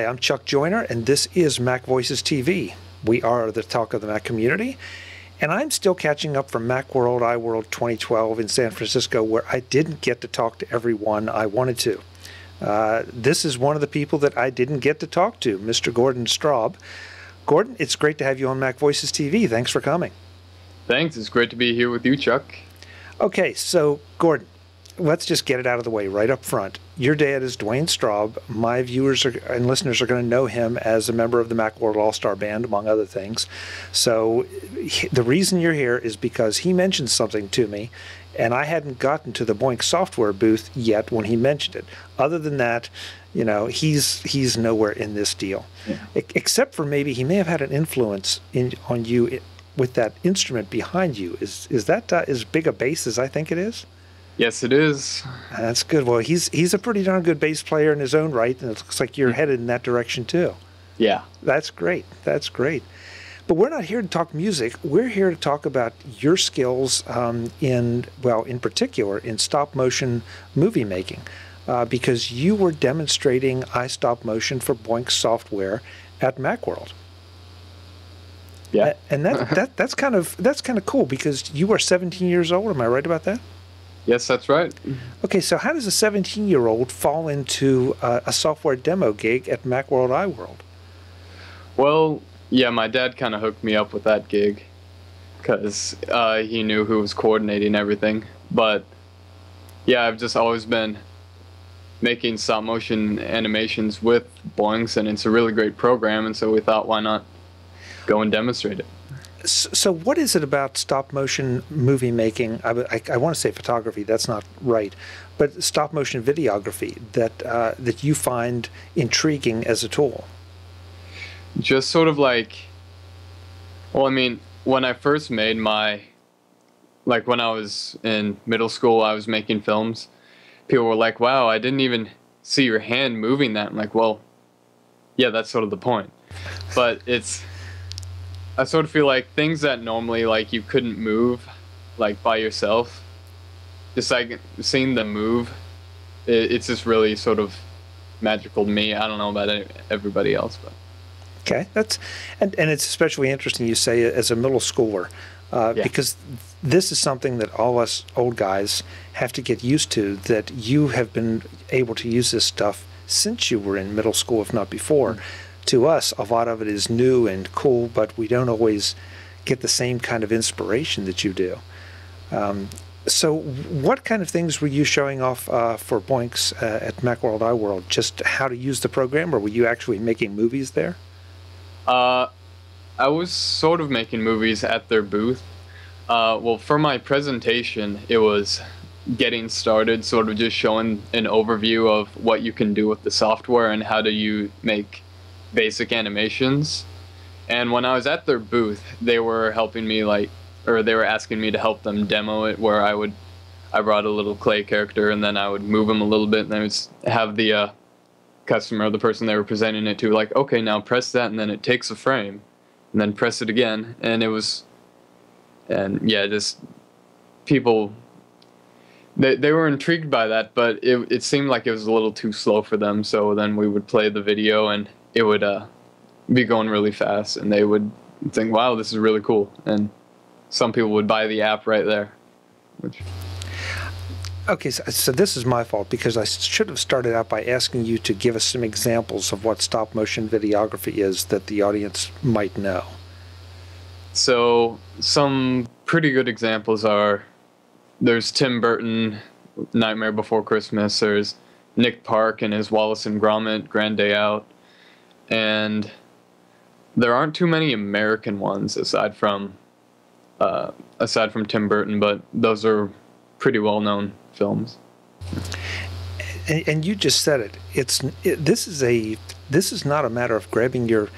I'm Chuck Joyner, and this is MacVoicesTV. We are the talk of the Mac community, and I'm still catching up from Macworld, iWorld 2012 in San Francisco, where I didn't get to talk to everyone I wanted to. This is one of the people that I didn't get to talk to, Mr. Gordon Straub. Gordon, it's great to have you on MacVoicesTV. Thanks for coming. Thanks. It's great to be here with you, Chuck. Okay, so Gordon, let's just get it out of the way right up front. Your dad is Boinx Straub. My viewers and listeners are going to know him as a member of the Macworld All-Star Band, among other things. So the reason you're here is because he mentioned something to me, and I hadn't gotten to the Boinx Software booth yet when he mentioned it. Other than that, you know, he's nowhere in this deal. Yeah. Except for maybe he may have had an influence on you with that instrument behind you. Is that as big a bass as I think it is? Yes, it is. That's good. Well, he's a pretty darn good bass player in his own right, and it looks like you're headed in that direction too. Yeah. That's great. That's great. But we're not here to talk music. We're here to talk about your skills in particular, in stop-motion movie making, because you were demonstrating iStopMotion for Boinx Software at Macworld. Yeah. And that's kind of cool because you are 17 years old. Am I right about that? Yes, that's right. Okay, so how does a 17-year-old fall into a software demo gig at Macworld iWorld? Well, yeah, my dad kind of hooked me up with that gig because he knew who was coordinating everything. But yeah, I've just always been making stop-motion animations with Boinx, and it's a really great program, and so we thought, why not go and demonstrate it? So what is it about stop-motion movie making? I want to say photography. That's not right, but stop-motion videography that you find intriguing as a tool. Just sort of like, well, I mean, when I first made when I was in middle school, I was making films. People were like, "Wow, I didn't even see your hand moving that." I'm like, well, yeah, that's sort of the point. But I sort of feel like things that normally you couldn't move by yourself, just seeing them move, it's just really sort of magical to me. I don't know about everybody else, but okay, and it's especially interesting you say it as a middle schooler, because this is something that all us old guys have to get used to, that you have been able to use this stuff since you were in middle school, if not before. Mm-hmm. To us, a lot of it is new and cool, but we don't always get the same kind of inspiration that you do. So what kind of things were you showing off for Boinx at Macworld iWorld? Just how to use the program, or were you actually making movies there? I was sort of making movies at their booth. Well, for my presentation, it was getting started, sort of just showing an overview of what you can do with the software and how do you make basic animations. And when I was at their booth, they were helping me they were asking me to help them demo it, where I brought a little clay character and then I would move him a little bit, and then I would have the customer, the person they were presenting it to, okay, now press that, and then it takes a frame, and then press it again. And just people, they were intrigued by that, but it seemed like it was a little too slow for them. So then we would play the video and it would be going really fast, and they would think, wow, this is really cool. And some people would buy the app right there. Okay, so this is my fault, because I should have started out by asking you to give us some examples of what stop-motion videography is that the audience might know. So some pretty good examples are, there's Tim Burton, Nightmare Before Christmas, there's Nick Park and his Wallace and Gromit, Grand Day Out. And there aren't too many American ones aside from Tim Burton, but those are pretty well-known films. And you just said it. This is not a matter of grabbing your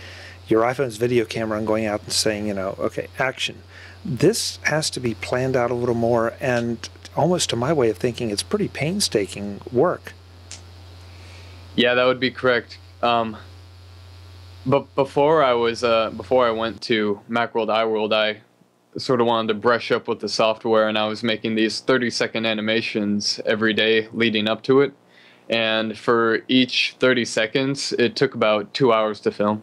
iPhone's video camera and going out and saying, okay, action. This has to be planned out a little more, and almost to my way of thinking, it's pretty painstaking work. Yeah, that would be correct. But before I went to Macworld iWorld, I sort of wanted to brush up with the software, and I was making these 30-second animations every day leading up to it. And for each 30 seconds, it took about 2 hours to film.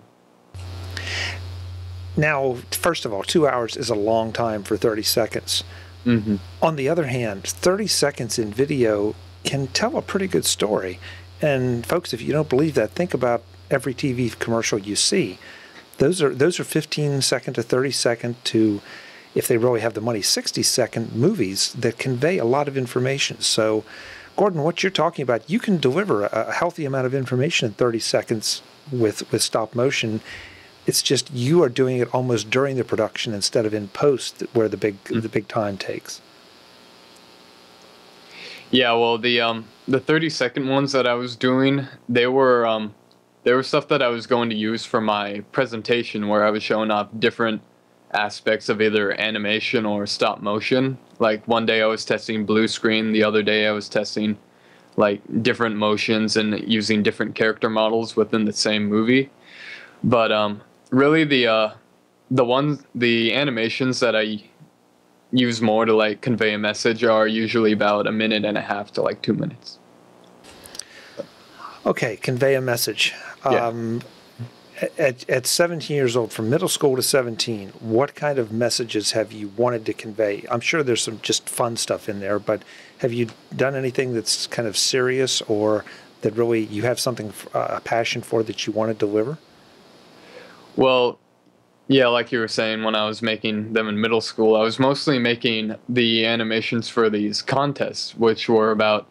Now, first of all, 2 hours is a long time for 30 seconds. Mm-hmm. On the other hand, 30 seconds in video can tell a pretty good story. And folks, if you don't believe that, think about every TV commercial you see. Those are 15-second to 30-second to, if they really have the money, 60-second movies that convey a lot of information. So, Gordon, what you're talking about, you can deliver a healthy amount of information in 30 seconds with stop motion. It's just you are doing it almost during the production instead of in post, where the big time takes. Yeah, well, the 30-second ones that I was doing, they were stuff that I was going to use for my presentation, where I was showing off different aspects of either animation or stop motion. Like one day I was testing blue screen, the other day I was testing like different motions and using different character models within the same movie. But really the animations that I use more to like convey a message are usually about 1.5 minutes to like 2 minutes. Okay, convey a message. Yeah. At 17 years old, from middle school to 17, what kind of messages have you wanted to convey? I'm sure there's some just fun stuff in there, but have you done anything that's kind of serious or that really you have something, a passion for that you want to deliver? Well, yeah, like you were saying, when I was making them in middle school, I was mostly making the animations for these contests, which were about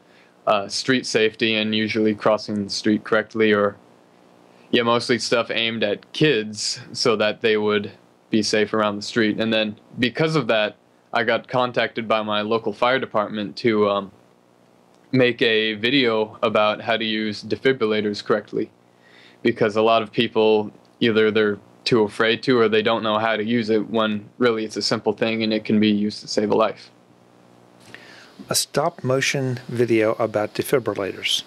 street safety and usually crossing the street correctly, or yeah, mostly stuff aimed at kids so that they would be safe around the street. And then because of that, I got contacted by my local fire department to make a video about how to use defibrillators correctly, because a lot of people, either they're too afraid to or they don't know how to use it, when really it's a simple thing and it can be used to save a life. A stop motion video about defibrillators.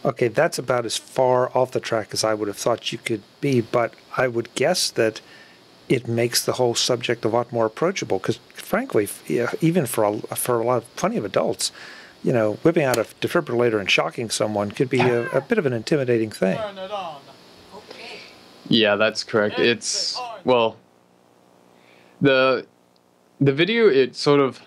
Okay, that's about as far off the track as I would have thought you could be, but I would guess that it makes the whole subject a lot more approachable, because frankly, even for plenty of adults, whipping out a defibrillator and shocking someone could be a bit of an intimidating thing. Turn it on. Okay. Yeah, that's correct. It's, well, the video, it sort of,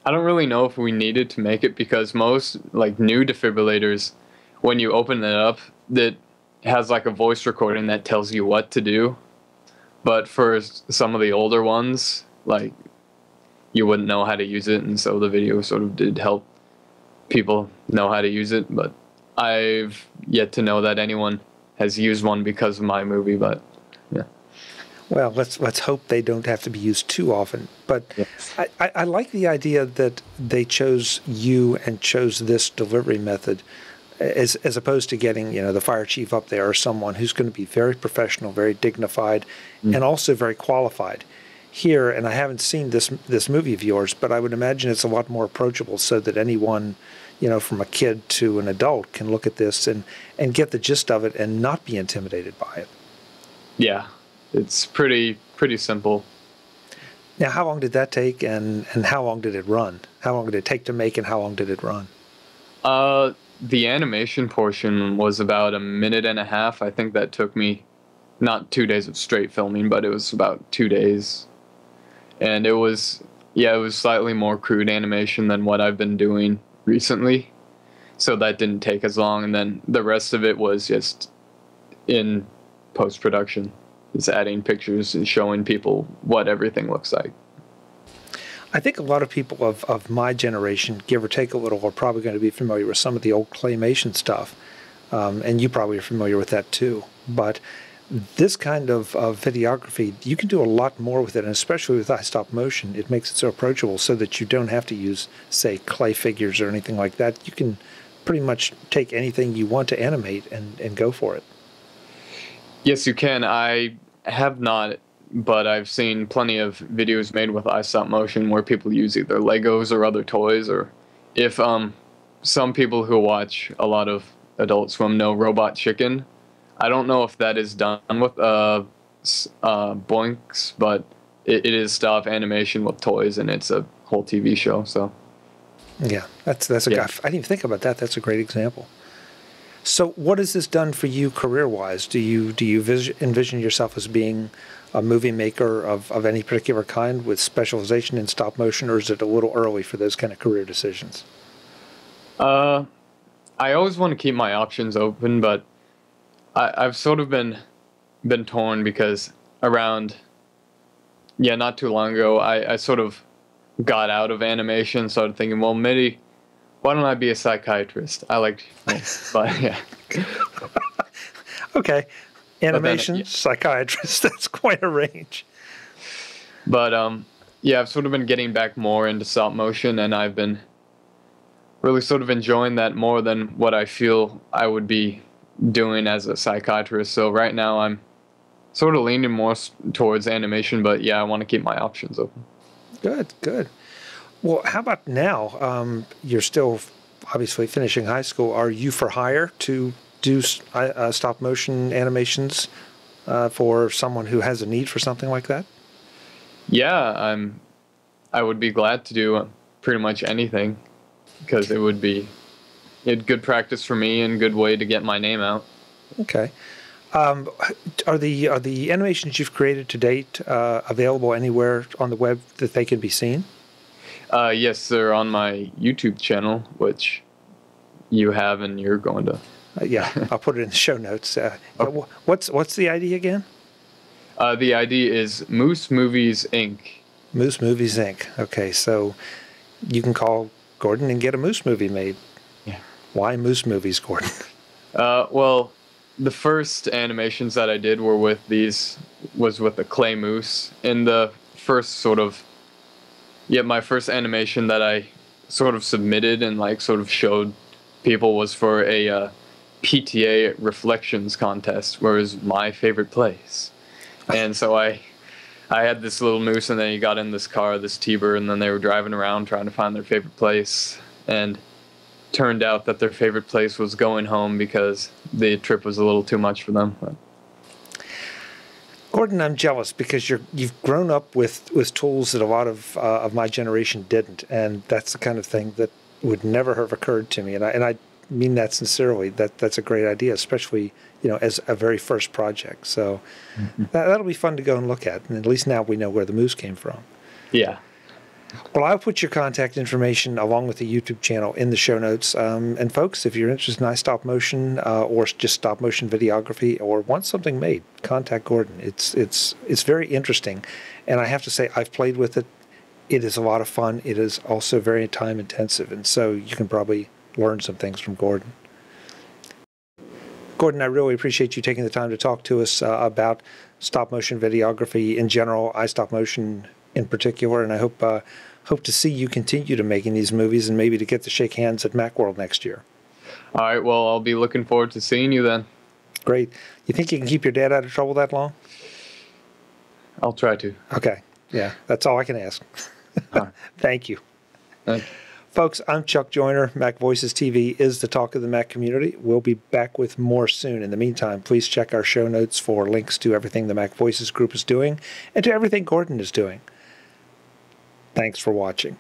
I don't really know if we needed to make it, because most like new defibrillators, when you open it up, it has like a voice recording that tells you what to do. But for some of the older ones, like, you wouldn't know how to use it, and so the video sort of did help people know how to use it. But I've yet to know that anyone has used one because of my movie, but yeah. Well, let's hope they don't have to be used too often. But yes. I like the idea that they chose you and chose this delivery method, as opposed to getting the fire chief up there or someone who's going to be very professional, very dignified, and also very qualified. Here, and I haven't seen this movie of yours, but I would imagine it's a lot more approachable, so that anyone, from a kid to an adult, can look at this and get the gist of it and not be intimidated by it. Yeah, it's pretty simple. Now, how long did that take, and how long did it run? How long did it take to make, and how long did it run? The animation portion was about 1.5 minutes. I think that took me not 2 days of straight filming, but it was about 2 days. And it was slightly more crude animation than what I've been doing recently. So that didn't take as long. And then the rest of it was just in post-production. Just adding pictures and showing people what everything looks like. I think a lot of people of my generation, give or take a little, are probably going to be familiar with some of the old claymation stuff. And you probably are familiar with that too. But this kind of videography, you can do a lot more with it, and especially with iStopMotion, it makes it so approachable so that you don't have to use, say, clay figures or anything like that. You can pretty much take anything you want to animate and go for it. Yes, you can. I have not, but I've seen plenty of videos made with iStopMotion where people use either Legos or other toys, or if some people who watch a lot of Adult Swim know Robot Chicken. I don't know if that is done with Boinx, but it is stop animation with toys, and it's a whole TV show. So Yeah, that's a Yeah. I didn't even think about that. That's a great example. So, what has this done for you career-wise? Do you envision yourself as being a movie maker of any particular kind with specialization in stop motion, or is it a little early for those kind of career decisions? I always want to keep my options open, but I've sort of been torn because around, yeah, not too long ago, I sort of got out of animation, started thinking, well, maybe, why don't I be a psychiatrist? I like, but yeah. Okay, animation, yeah. psychiatrist, that's quite a range. But yeah, I've sort of been getting back more into stop motion, and I've been really sort of enjoying that more than what I feel I would be doing as a psychiatrist. So right now I'm sort of leaning more towards animation, but yeah, I want to keep my options open. Good, good. Well, how about now? You're still obviously finishing high school. Are you for hire to do stop motion animations for someone who has a need for something like that? Yeah, I would be glad to do pretty much anything, because it would be good practice for me and good way to get my name out. Okay. Are the animations you've created to date available anywhere on the web that they can be seen? Yes, they're on my YouTube channel, which you have, and you're going to. Yeah, I'll put it in the show notes. Okay. What's the ID again? The ID is Moose Movies Inc. Moose Movies Inc. Okay, so you can call Gordon and get a Moose movie made. Yeah. Why Moose Movies, Gordon? Well, the first animations that I did was with the clay moose. In the first my first animation that I sort of submitted and like sort of showed people was for a PTA reflections contest, where it was my favorite place. And so I had this little moose, and then he got in this car, this T-Bird, and then they were driving around trying to find their favorite place. And turned out that their favorite place was going home because the trip was a little too much for them. Gordon, I'm jealous because you've grown up with tools that a lot of my generation didn't, and that's the kind of thing that would never have occurred to me. And I mean that sincerely. That's a great idea, especially as a very first project. So that'll be fun to go and look at, and at least now we know where the moose came from. Yeah. Well, I'll put your contact information along with the YouTube channel in the show notes. And folks, if you're interested in iStopMotion or just stop motion videography or want something made, contact Gordon. It's very interesting, and I have to say I've played with it. It is a lot of fun. It is also very time intensive, and so you can probably learn some things from Gordon. Gordon, I really appreciate you taking the time to talk to us about stop motion videography in general, iStopMotion in particular, and I hope to see you continue to making these movies and maybe to get to shake hands at Macworld next year. All right, well, I'll be looking forward to seeing you then. Great. You think you can keep your dad out of trouble that long? I'll try to. Okay. Yeah, that's all I can ask. All right. Thank you. Thank you. Folks, I'm Chuck Joyner. MacVoicesTV is the talk of the Mac community. We'll be back with more soon. In the meantime, please check our show notes for links to everything the Mac Voices group is doing and to everything Gordon is doing. Thanks for watching.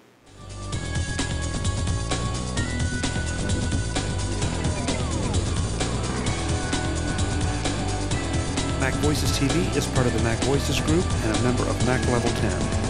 Mac Voices TV is part of the Mac Voices group and a member of Mac Level 10.